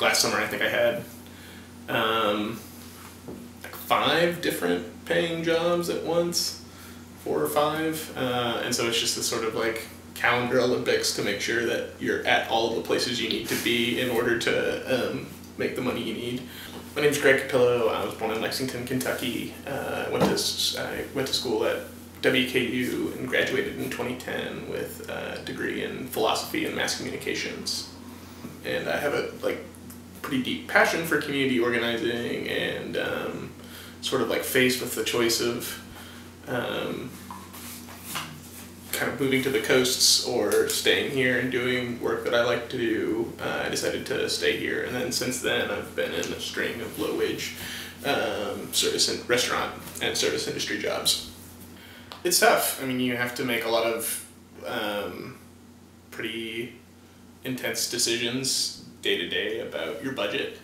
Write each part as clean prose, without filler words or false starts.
like last summer I think I had like 5 different paying jobs at once, 4 or 5, and so it's just this sort of like calendar Olympics to make sure that you're at all of the places you need to be in order to make the money you need. My name's Greg Capillo. I was born in Lexington, Kentucky. I went to school at WKU and graduated in 2010 with a degree in philosophy and mass communications. And I have a pretty deep passion for community organizing, and sort of like faced with the choice of kind of moving to the coasts or staying here and doing work that I like to do, I decided to stay here. And then since then I've been in a string of low-wage restaurant and service industry jobs. It's tough. I mean, you have to make a lot of pretty intense decisions day to day about your budget.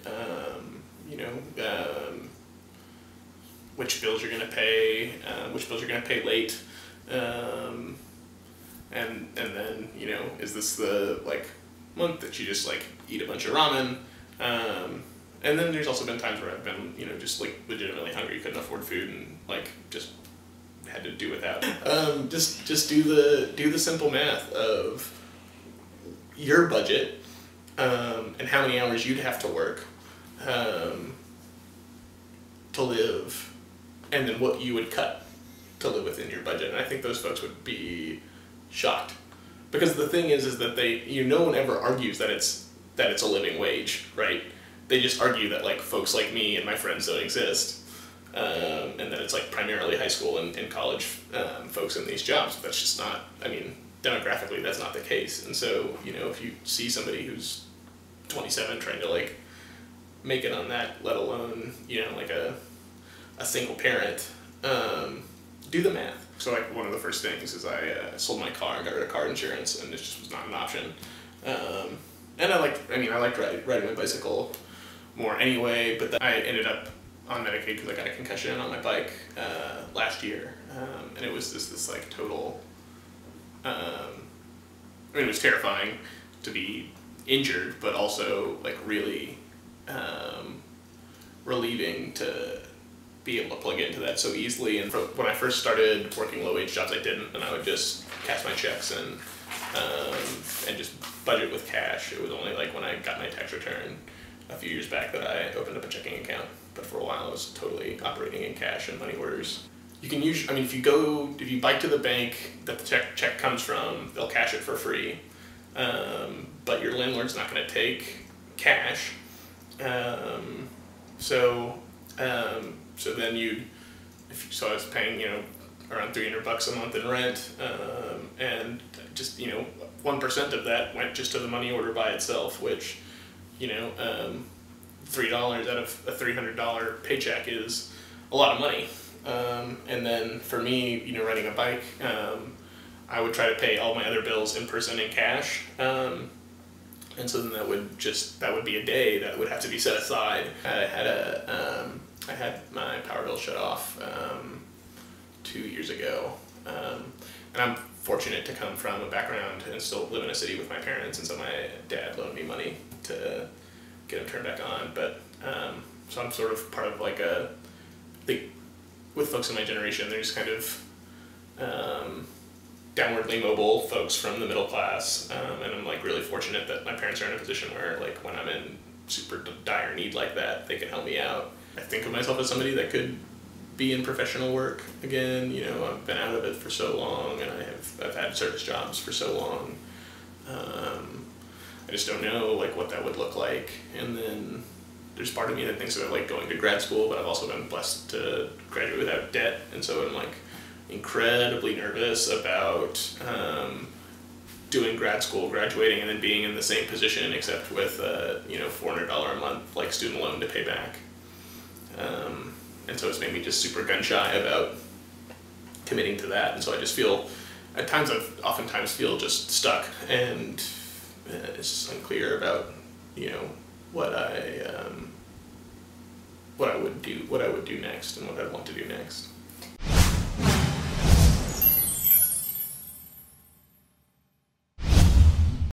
Which bills you're going to pay, which bills you're going to pay late, and then, is this the month that you just eat a bunch of ramen? And then there's also been times where I've been just legitimately hungry, couldn't afford food, and just had to do without. Just do the simple math of your budget, and how many hours you'd have to work to live, and then what you would cut to live within your budget. And I think those folks would be shocked, because the thing is that no one ever argues that it's a living wage, right? They just argue that folks like me and my friends don't exist, and that it's primarily high school and college folks in these jobs. But that's just not, demographically that's not the case. And so if you see somebody who's 27 trying to make it on that, let alone a single parent, do the math. So one of the first things is I sold my car and got rid of car insurance, and it just was not an option. And I liked riding my bicycle more anyway, but then I ended up on Medicaid because I got a concussion on my bike last year, and it was this total. It was terrifying to be injured, but also really relieving to be able to plug into that so easily. And when I first started working low-wage jobs, I didn't, and I would just cash my checks and just budget with cash. It was only when I got my tax return a few years back that I opened up a checking account. But for a while I was totally operating in cash and money orders. You can use, if you bike to the bank that the check comes from, they'll cash it for free. But your landlord's not going to take cash. So then I was paying, around $300 a month in rent, and just, 1% of that went just to the money order by itself, which, $3 out of a $300 paycheck is a lot of money. And then for me, riding a bike, I would try to pay all my other bills in person in cash. And so then that would be a day that would have to be set aside. I had my power bill shut off 2 years ago, and I'm fortunate to come from a background and still live in a city with my parents, and so my dad loaned me money to get them turned back on. But so I'm sort of part of with folks in my generation, there's kind of downwardly mobile folks from the middle class, and I'm really fortunate that my parents are in a position where when I'm in super dire need like that, they can help me out. I think of myself as somebody that could be in professional work again. I've been out of it for so long, and I've had service jobs for so long. I just don't know what that would look like. And then there's part of me that thinks about going to grad school, but I've also been blessed to graduate without debt, and so I'm incredibly nervous about doing grad school, graduating, and then being in the same position except with $400 a month student loan to pay back. And so it's made me just super gun shy about committing to that, and so I just feel, at times oftentimes feel just stuck, and it's just unclear about what I would do next and what I'd want to do next.